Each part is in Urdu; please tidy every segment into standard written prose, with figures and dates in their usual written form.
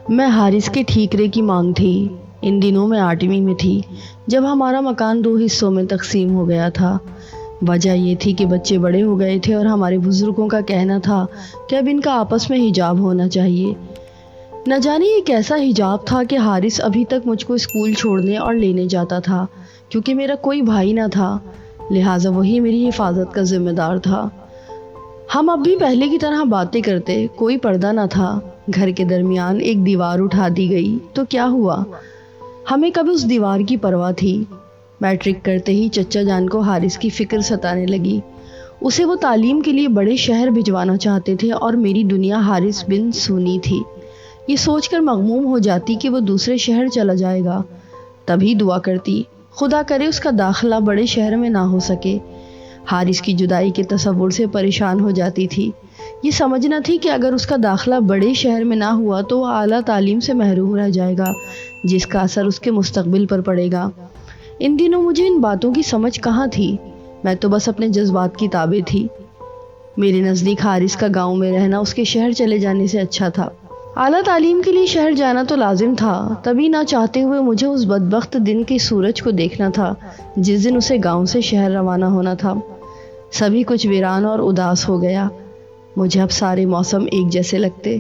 میں حارث کے ٹھیکرے کی مانگ تھی۔ ان دنوں میں 8ویں میں تھی جب ہمارا مکان 2 حصوں میں تقسیم ہو گیا تھا۔ وجہ یہ تھی کہ بچے بڑے ہو گئے تھے اور ہمارے بزرگوں کا کہنا تھا کہ اب ان کا آپس میں حجاب ہونا چاہیے۔ نہ جانے یہ کیسا حجاب تھا کہ حارث ابھی تک مجھ کو اسکول چھوڑنے اور لینے جاتا تھا، کیونکہ میرا کوئی بھائی نہ تھا، لہٰذا وہی میری حفاظت کا ذمہ دار تھا۔ ہم اب بھی پہلے کی طرح باتیں کرتے، کوئی پردہ نہ تھا۔ گھر کے درمیان ایک دیوار اٹھا دی گئی تو کیا ہوا؟ ہمیں کب اس دیوار کی پرواہ تھی؟ میٹرک کرتے ہی چچا جان کو حارث کی فکر ستانے لگی۔ اسے وہ تعلیم کے لیے بڑے شہر بھجوانا چاہتے تھے اور میری دنیا حارث بن سونی تھی۔ یہ سوچ کر مغموم ہو جاتی کہ وہ دوسرے شہر چلا جائے گا، تبھی دعا کرتی خدا کرے اس کا داخلہ بڑے شہر میں نہ ہو سکے۔ حارث کی جدائی کے تصور سے پریشان ہو جاتی تھی۔ یہ سمجھنا تھی کہ اگر اس کا داخلہ بڑے شہر میں نہ ہوا تو وہ اعلیٰ تعلیم سے محروم رہ جائے گا، جس کا اثر اس کے مستقبل پر پڑے گا۔ ان دنوں مجھے ان باتوں کی سمجھ کہاں تھی، میں تو بس اپنے جذبات کی تابع تھی۔ میرے نزدیک حارث کا گاؤں میں رہنا اس کے شہر چلے جانے سے اچھا تھا۔ اعلیٰ تعلیم کے لیے شہر جانا تو لازم تھا، تبھی نہ چاہتے ہوئے مجھے اس بدبخت دن کے سورج کو دیکھنا تھا جس دن اسے گاؤں سے شہر روانہ ہونا تھا۔ سبھی کچھ ویران اور اداس ہو گیا۔ مجھے اب سارے موسم ایک جیسے لگتے۔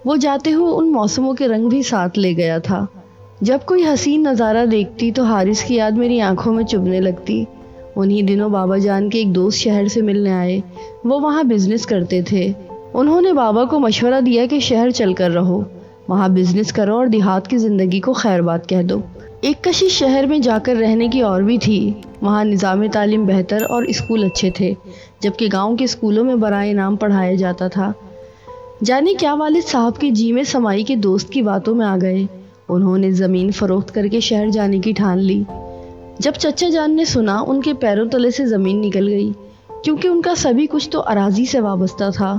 وہ جاتے ہوئے ان موسموں کے رنگ بھی ساتھ لے گیا تھا۔ جب کوئی حسین نظارہ دیکھتی تو حارث کی یاد میری آنکھوں میں چبھنے لگتی۔ انہی دنوں بابا جان کے ایک دوست شہر سے ملنے آئے، وہ وہاں بزنس کرتے تھے۔ انہوں نے بابا کو مشورہ دیا کہ شہر چل کر رہو، وہاں بزنس کرو اور دیہات کی زندگی کو خیر بات کہہ دو۔ ایک کشش شہر میں جا کر رہنے کی اور بھی تھی۔ وہاں نظام تعلیم بہتر اور اسکول اچھے تھے، جبکہ گاؤں کے اسکولوں میں برائے نام پڑھایا جاتا تھا۔ جانے کیا والد صاحب کے جی میں سمائی کے دوست کی باتوں میں آ گئے۔ انہوں نے زمین فروخت کر کے شہر جانے کی ٹھان لی۔ جب چچا جان نے سنا، ان کے پیروں تلے سے زمین نکل گئی، کیونکہ ان کا سبھی کچھ تو اراضی سے وابستہ تھا۔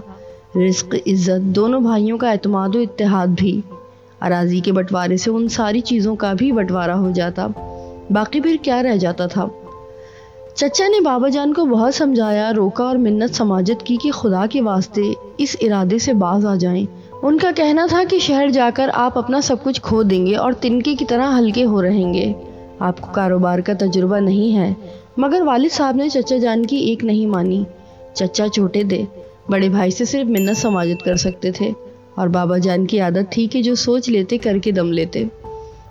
رزق، عزت، دونوں بھائیوں کا اعتماد و اتحاد بھی۔ اراضی کے بٹوارے سے ان ساری چیزوں کا بھی بٹوارا ہو جاتا، باقی پھر کیا رہ جاتا تھا؟ چچا نے بابا جان کو بہت سمجھایا، روکا اور منت سماجت کی کہ خدا کے واسطے اس ارادے سے باز آ جائیں۔ ان کا کہنا تھا کہ شہر جا کر آپ اپنا سب کچھ کھو دیں گے اور تنکے کی طرح ہلکے ہو رہیں گے۔ آپ کو کاروبار کا تجربہ نہیں ہے۔ مگر والد صاحب نے چچا جان کی ایک نہیں مانی۔ چچا چھوٹے تھے، بڑے بھائی سے صرف منت سماجت کر سکتے تھے، اور بابا جان کی عادت تھی کہ جو سوچ لیتے کر کے دم لیتے۔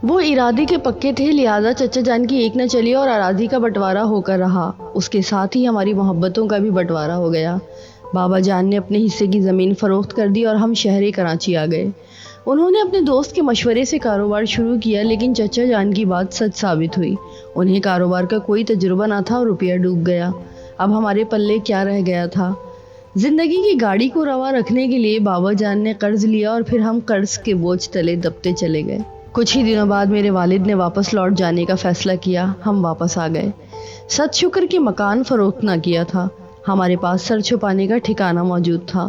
وہ ارادے کے پکے تھے، لہٰذا چچا جان کی ایک نہ چلی اور اراضی کا بٹوارا ہو کر رہا۔ اس کے ساتھ ہی ہماری محبتوں کا بھی بٹوارا ہو گیا۔ بابا جان نے اپنے حصے کی زمین فروخت کر دی اور ہم شہر کراچی آ گئے۔ انہوں نے اپنے دوست کے مشورے سے کاروبار شروع کیا، لیکن چچا جان کی بات سچ ثابت ہوئی۔ انہیں کاروبار کا کوئی تجربہ نہ تھا اور روپیہ ڈوب گیا۔ اب ہمارے پلے کیا رہ گیا تھا؟ زندگی کی گاڑی کو رواں رکھنے کے لیے بابا جان نے قرض لیا اور پھر ہم قرض کے بوجھ تلے دبتے چلے گئے۔ کچھ ہی دنوں بعد میرے والد نے واپس لوٹ جانے کا فیصلہ کیا۔ ہم واپس آ گئے۔ ست شکر کہ مکان فروخت نہ کیا تھا، ہمارے پاس سر چھپانے کا ٹھکانہ موجود تھا۔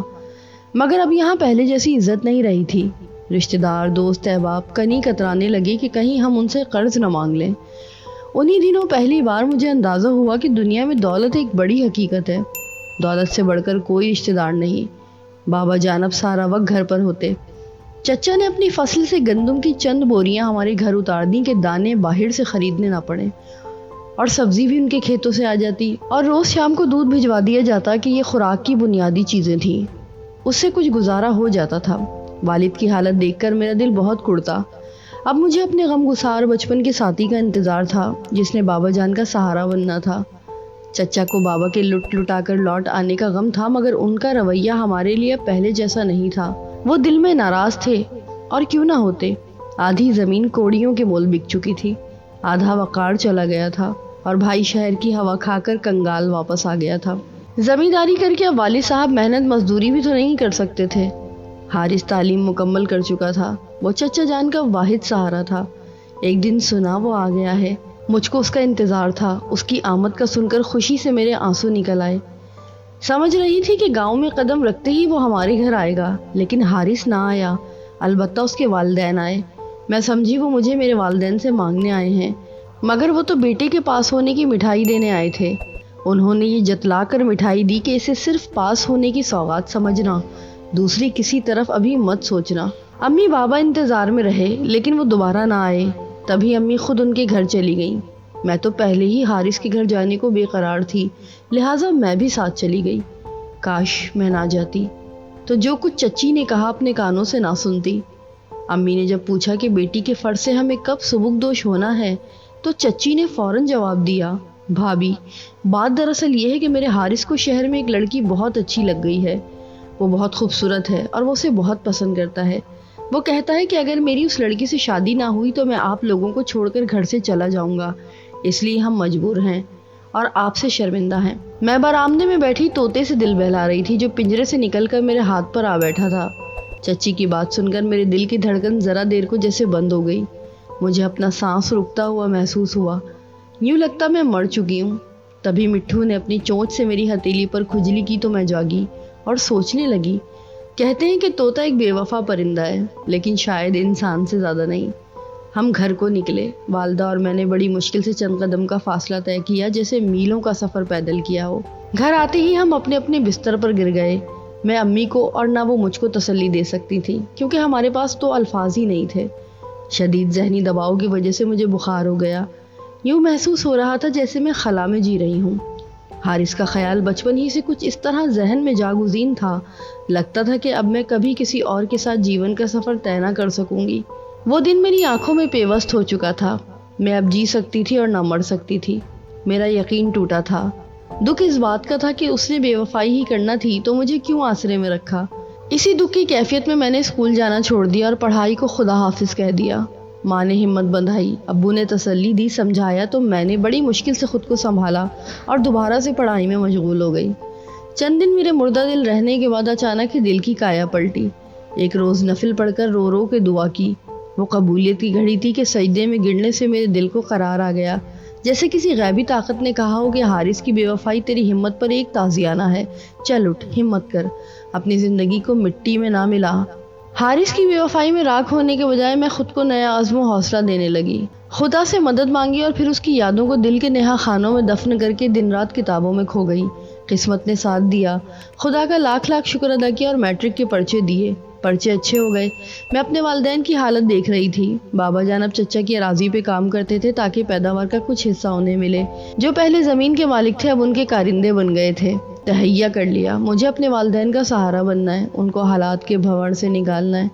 مگر اب یہاں پہلے جیسی عزت نہیں رہی تھی۔ رشتہ دار، دوست احباب کنی کترانے لگے کہ کہیں ہم ان سے قرض نہ مانگ لیں۔ انہی دنوں پہلی بار مجھے اندازہ ہوا کہ دنیا میں دولت ایک بڑی حقیقت ہے۔ دولت سے بڑھ کر کوئی رشتہ دار نہیں۔ بابا جان اب سارا وقت گھر پر ہوتے۔ چچا نے اپنی فصل سے گندم کی چند بوریاں ہمارے گھر اتار دیں کہ دانے باہر سے خریدنے نہ پڑے، اور سبزی بھی ان کے کھیتوں سے آ جاتی، اور روز شام کو دودھ بھجوا دیا جاتا کہ یہ خوراک کی بنیادی چیزیں تھیں۔ اس سے کچھ گزارا ہو جاتا تھا۔ والد کی حالت دیکھ کر میرا دل بہت کڑتا۔ اب مجھے اپنے غم گسار بچپن کے ساتھی کا انتظار تھا، جس نے بابا جان کا سہارا بننا تھا۔ چچا کو بابا کے لٹا کر لوٹ آنے کا غم تھا، مگر ان کا رویہ ہمارے لیے پہلے جیسا نہیں تھا۔ وہ دل میں ناراض تھے، اور کیوں نہ ہوتے۔ آدھی زمین کوڑیوں کے مول بک چکی تھی، آدھا وقار چلا گیا تھا، اور بھائی شہر کی ہوا کھا کر کنگال واپس آ گیا تھا۔ زمینداری کر کے اب والد صاحب محنت مزدوری بھی تو نہیں کر سکتے تھے۔ حارث تعلیم مکمل کر چکا تھا، وہ چچا جان کا واحد سہارا تھا۔ ایک دن سنا وہ آ گیا ہے، مجھ کو اس کا انتظار تھا۔ اس کی آمد کا سن کر خوشی سے میرے آنسو نکل آئے۔ سمجھ رہی تھی کہ گاؤں میں قدم رکھتے ہی وہ ہمارے گھر آئے گا، لیکن حارث نہ آیا، البتہ اس کے والدین آئے۔ میں سمجھی وہ مجھے میرے والدین سے مانگنے آئے ہیں، مگر وہ تو بیٹے کے پاس ہونے کی مٹھائی دینے آئے تھے۔ انہوں نے یہ جتلا کر مٹھائی دی کہ اسے صرف پاس ہونے کی سوغات سمجھنا، دوسری کسی طرف ابھی مت سوچنا۔ امی بابا انتظار میں رہے لیکن وہ دوبارہ نہ آئے۔ تبھی امی خود ان کے گھر چلی گئیں۔ میں تو پہلے ہی حارث کے گھر جانے کو بے قرار تھی، لہٰذا میں بھی ساتھ چلی گئی۔ کاش میں نہ جاتی تو جو کچھ چچی نے کہا اپنے کانوں سے نہ سنتی۔ امی نے جب پوچھا کہ بیٹی کے فرض سے ہمیں کب سبکدوش ہونا ہے تو چچی نے فوراً جواب دیا، بھابھی بات دراصل یہ ہے کہ میرے حارث کو شہر میں ایک لڑکی بہت اچھی لگ گئی ہے۔ وہ بہت خوبصورت ہے اور وہ اسے بہت پسند کرتا ہے۔ وہ کہتا ہے کہ اگر میری اس لڑکی سے شادی نہ ہوئی تو میں آپ لوگوں کو چھوڑ کر گھر سے چلا جاؤں گا، اس لیے ہم مجبور ہیں اور آپ سے شرمندہ ہیں۔ میں برآمدے میں بیٹھی طوطے سے دل بہلا رہی تھی جو پنجرے سے نکل کر میرے ہاتھ پر آ بیٹھا تھا۔ چچی کی بات سن کر میرے دل کی دھڑکن ذرا دیر کو جیسے بند ہو گئی۔ مجھے اپنا سانس رکتا ہوا محسوس ہوا، یوں لگتا میں مر چکی ہوں۔ تبھی مٹھو نے اپنی چونچ سے میری ہتھیلی پر کھجلی کی تو میں جاگی اور سوچنے لگی۔ کہتے ہیں کہ طوطا ایک بے وفا پرندہ ہے، لیکن شاید انسان سے زیادہ نہیں۔ ہم گھر کو نکلے۔ والدہ اور میں نے بڑی مشکل سے چند قدم کا فاصلہ طے کیا، جیسے میلوں کا سفر پیدل کیا ہو۔ گھر آتے ہی ہم اپنے اپنے بستر پر گر گئے۔ میں امی کو اور نہ وہ مجھ کو تسلی دے سکتی تھی کیونکہ ہمارے پاس تو الفاظ ہی نہیں تھے۔ شدید ذہنی دباؤ کی وجہ سے مجھے بخار ہو گیا۔ یوں محسوس ہو رہا تھا جیسے میں خلا میں جی رہی ہوں۔ حارث کا خیال بچپن ہی سے کچھ اس طرح ذہن میں جاگزین تھا، لگتا تھا کہ اب میں کبھی کسی اور کے ساتھ جیون کا سفر طے نہ کر سکوں گی۔ وہ دن میری آنکھوں میں پیوست ہو چکا تھا۔ میں اب جی سکتی تھی اور نہ مر سکتی تھی۔ میرا یقین ٹوٹا تھا۔ دکھ اس بات کا تھا کہ اس نے بے وفائی ہی کرنا تھی تو مجھے کیوں آسرے میں رکھا۔ اسی دکھ کی کیفیت میں نے اسکول جانا چھوڑ دیا اور پڑھائی کو خدا حافظ کہہ دیا۔ ماں نے ہمت بندھائی، ابو نے تسلی دی، سمجھایا تو میں نے بڑی مشکل سے خود کو سنبھالا اور دوبارہ سے پڑھائی میں مشغول ہو گئی۔ چند دن میرے مردہ دل رہنے کے بعد اچانک ہی دل کی کایا پلٹی۔ ایک روز نفل پڑھ کر رو رو کے دعا کی۔ وہ قبولیت کی گھڑی تھی کہ سجدے میں گرنے سے میرے دل کو قرار آ گیا، جیسے کسی غیبی طاقت نے کہا ہو کہ حارث کی بے وفائی تیری ہمت پر ایک تازیانہ ہے، چل اٹھ، ہمت کر، اپنی زندگی کو مٹی میں نہ ملا۔ حارث کی بے وفائی میں راکھ ہونے کے بجائے میں خود کو نیا عزم و حوصلہ دینے لگی۔ خدا سے مدد مانگی اور پھر اس کی یادوں کو دل کے نہا خانوں میں دفن کر کے دن رات کتابوں میں کھو گئی۔ قسمت نے ساتھ دیا، خدا کا لاکھ لاکھ شکر ادا کیا اور میٹرک کے پرچے دیے۔ پرچے اچھے ہو گئے۔ میں اپنے والدین کی حالت دیکھ رہی تھی۔ بابا جان اب چچا کی اراضی پہ کام کرتے تھے تاکہ پیداوار کا کچھ حصہ انہیں ملے۔ جو پہلے زمین کے مالک تھے اب ان کے کارندے بن گئے تھے۔ تہیا کر لیا، مجھے اپنے والدین کا سہارا بننا ہے، ان کو حالات کے بھنور سے نکالنا ہے۔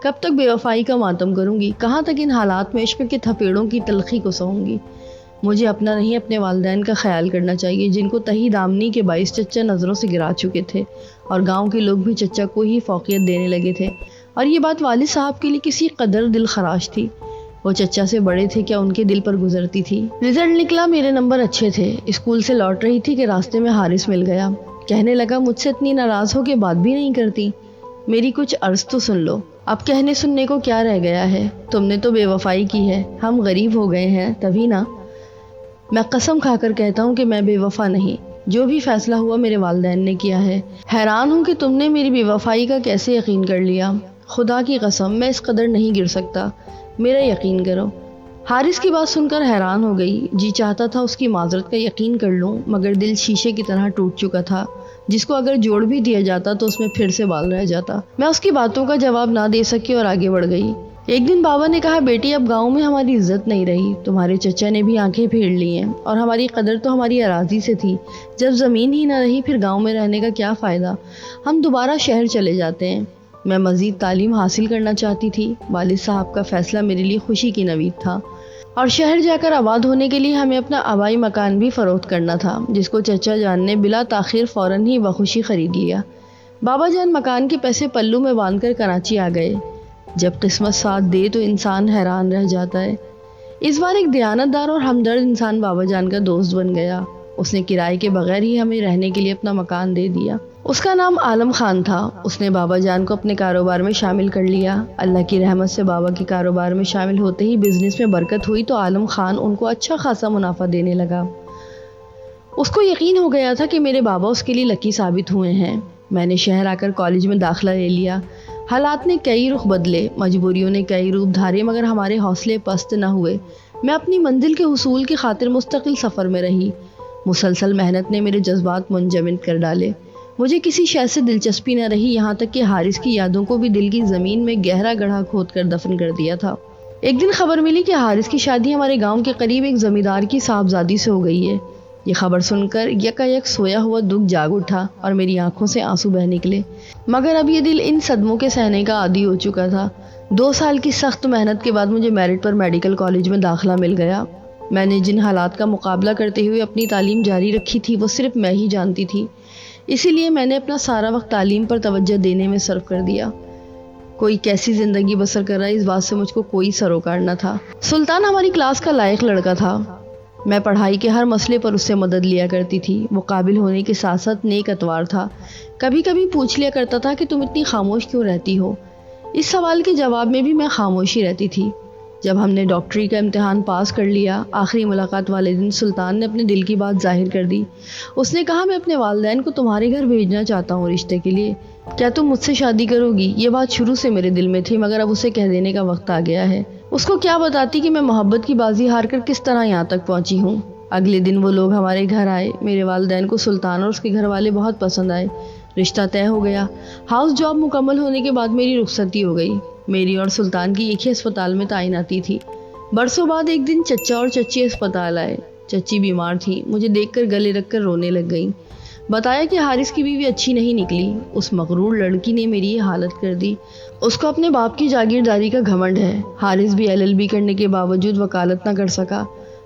کب تک بے وفائی کا ماتم کروں گی؟ کہاں تک ان حالات میں عشق کے تھپیڑوں کی تلخی کو سہوں گی؟ مجھے اپنا نہیں اپنے والدین کا خیال کرنا چاہیے، جن کو تہی دامنی کے باعث چچا نظروں سے گرا چکے تھے اور گاؤں کے لوگ بھی چچا کو ہی فوقیت دینے لگے تھے۔ اور یہ بات والد صاحب کے لیے کسی قدر دل خراش تھی۔ وہ چچا سے بڑے تھے، کیا ان کے دل پر گزرتی تھی؟ رزلٹ نکلا، میرے نمبر اچھے تھے۔ اسکول سے لوٹ رہی تھی کہ راستے میں حارث مل گیا۔ کہنے لگا، مجھ سے اتنی ناراض ہو کے بات بھی نہیں کرتی؟ میری کچھ عرض تو سن لو۔ اب کہنے سننے کو کیا رہ گیا ہے؟ تم نے تو بے وفائی کی ہے، ہم غریب ہو گئے ہیں تبھی نا۔ میں قسم کھا کر کہتا ہوں کہ میں بے وفا نہیں، جو بھی فیصلہ ہوا میرے والدین نے کیا ہے۔ حیران ہوں کہ تم نے میری بے وفائی کا کیسے یقین کر لیا۔ خدا کی قسم میں اس قدر نہیں گر سکتا، میرا یقین کرو۔ حارث کی بات سن کر حیران ہو گئی۔ جی چاہتا تھا اس کی معذرت کا یقین کر لوں، مگر دل شیشے کی طرح ٹوٹ چکا تھا، جس کو اگر جوڑ بھی دیا جاتا تو اس میں پھر سے بال رہ جاتا۔ میں اس کی باتوں کا جواب نہ دے سکی اور آگے بڑھ گئی۔ ایک دن بابا نے کہا، بیٹی اب گاؤں میں ہماری عزت نہیں رہی، تمہارے چچا نے بھی آنکھیں پھیر لی ہیں، اور ہماری قدر تو ہماری اراضی سے تھی، جب زمین ہی نہ رہی پھر گاؤں میں رہنے کا کیا فائدہ؟ ہم دوبارہ شہر چلے جاتے ہیں۔ میں مزید تعلیم حاصل کرنا چاہتی تھی۔ والد صاحب کا فیصلہ میرے لیے خوشی کی نوید تھا، اور شہر جا کر آباد ہونے کے لیے ہمیں اپنا آبائی مکان بھی فروخت کرنا تھا، جس کو چچا جان نے بلا تاخیر فوراً ہی بخوشی خرید لیا۔ بابا جان مکان کے پیسے پلو میں باندھ کر کراچی آ گئے۔ جب قسمت ساتھ دے تو انسان حیران رہ جاتا ہے۔ اس بار ایک دیانتدار اور ہمدرد انسان بابا جان کا دوست بن گیا۔ اس نے کرائے کے بغیر ہی ہمیں رہنے کے لیے اپنا مکان دے دیا۔ اس کا نام عالم خان تھا۔ اس نے بابا جان کو اپنے کاروبار میں شامل کر لیا۔ اللہ کی رحمت سے بابا کے کاروبار میں شامل ہوتے ہی بزنس میں برکت ہوئی تو عالم خان ان کو اچھا خاصا منافع دینے لگا۔ اس کو یقین ہو گیا تھا کہ میرے بابا اس کے لیے لکی ثابت ہوئے ہیں۔ میں نے شہر آ کر کالج میں داخلہ لے لیا۔ حالات نے کئی رخ بدلے، مجبوریوں نے کئی روپ دھارے، مگر ہمارے حوصلے پست نہ ہوئے۔ میں اپنی منزل کے حصول کی خاطر مستقل سفر میں رہی۔ مسلسل محنت نے میرے جذبات منجمد کر ڈالے۔ مجھے کسی شے سے دلچسپی نہ رہی، یہاں تک کہ حارث کی یادوں کو بھی دل کی زمین میں گہرا گڑھا کھود کر دفن کر دیا تھا۔ ایک دن خبر ملی کہ حارث کی شادی ہمارے گاؤں کے قریب ایک زمیندار کی صاحبزادی سے ہو گئی ہے۔ یہ خبر سن کر یک سویا ہوا دکھ جاگ اٹھا اور میری آنکھوں سے آنسو بہہ نکلے، مگر اب یہ دل ان صدموں کے سہنے کا عادی ہو چکا تھا۔ 2 سال کی سخت محنت کے بعد مجھے میرٹ پر میڈیکل کالج میں داخلہ مل گیا۔ میں نے جن حالات کا مقابلہ کرتے ہوئے اپنی تعلیم جاری رکھی تھی وہ صرف میں ہی جانتی تھی، اسی لیے میں نے اپنا سارا وقت تعلیم پر توجہ دینے میں صرف کر دیا۔ کوئی کیسی زندگی بسر کر رہا ہے اس بات سے مجھ کو کوئی سروکار نہ تھا۔ سلطان ہماری کلاس کا لائق لڑکا تھا۔ میں پڑھائی کے ہر مسئلے پر اس سے مدد لیا کرتی تھی۔ وہ قابل ہونے کے ساتھ ساتھ نیک اتوار تھا۔ کبھی کبھی پوچھ لیا کرتا تھا کہ تم اتنی خاموش کیوں رہتی ہو؟ اس سوال کے جواب میں بھی میں خاموشی رہتی تھی۔ جب ہم نے ڈاکٹری کا امتحان پاس کر لیا، آخری ملاقات والے دن سلطان نے اپنے دل کی بات ظاہر کر دی۔ اس نے کہا، میں اپنے والدین کو تمہارے گھر بھیجنا چاہتا ہوں رشتے کے لیے، کیا تم مجھ سے شادی کرو گی؟ یہ بات شروع سے میرے دل میں تھی، مگر اب اسے کہہ دینے کا وقت آ گیا ہے۔ اس کو کیا بتاتی کہ میں محبت کی بازی ہار کر کس طرح یہاں تک پہنچی ہوں۔ اگلے دن وہ لوگ ہمارے گھر آئے۔ میرے والدین کو سلطان اور اس کے گھر والے بہت پسند آئے۔ رشتہ طے ہو گیا۔ ہاؤس جاب مکمل ہونے کے بعد میری رخصتی ہو گئی۔ میری اور سلطان کی ایک ہی اسپتال میں تعیناتی تھی۔ برسوں بعد ایک دن چچا اور چچی اسپتال آئے۔ چچی بیمار تھی، مجھے دیکھ کر گلے رکھ کر رونے لگ گئیں۔ بتایا کہ حارث کی بیوی اچھی نہیں نکلی، اس مغرور لڑکی نے میری یہ حالت کر دی۔ اس کو اپنے باپ کی جاگیرداری کا گھمنڈ ہے۔ حارث بھی LLB کرنے کے باوجود وکالت نہ کر سکا۔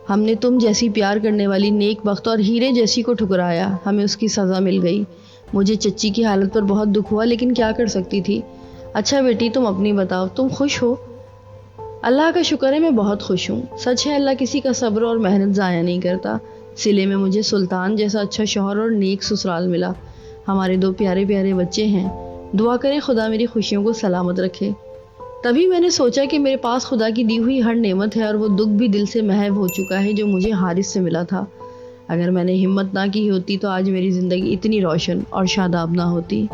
ہم نے تم جیسی پیار کرنے والی نیک بخت اور ہیرے جیسی کو ٹھکرایا، ہمیں اس کی سزا مل گئی۔ مجھے چچی کی حالت پر بہت دکھ ہوا، لیکن کیا کر سکتی تھی۔ اچھا بیٹی، تم اپنی بتاؤ، تم خوش ہو؟ اللہ کا شکر ہے، میں بہت خوش ہوں۔ سچ ہے، اللہ کسی کا صبر اور محنت ضائع نہیں کرتا۔ سلے میں مجھے سلطان جیسا اچھا شوہر اور نیک سسرال ملا۔ ہمارے 2 پیارے پیارے بچے ہیں۔ دعا کریں خدا میری خوشیوں کو سلامت رکھے۔ تبھی میں نے سوچا کہ میرے پاس خدا کی دی ہوئی ہر نعمت ہے، اور وہ دکھ بھی دل سے محو ہو چکا ہے جو مجھے حارث سے ملا تھا۔ اگر میں نے ہمت نہ کی ہوتی تو آج میری زندگی اتنی روشن اور شاداب نہ ہوتی۔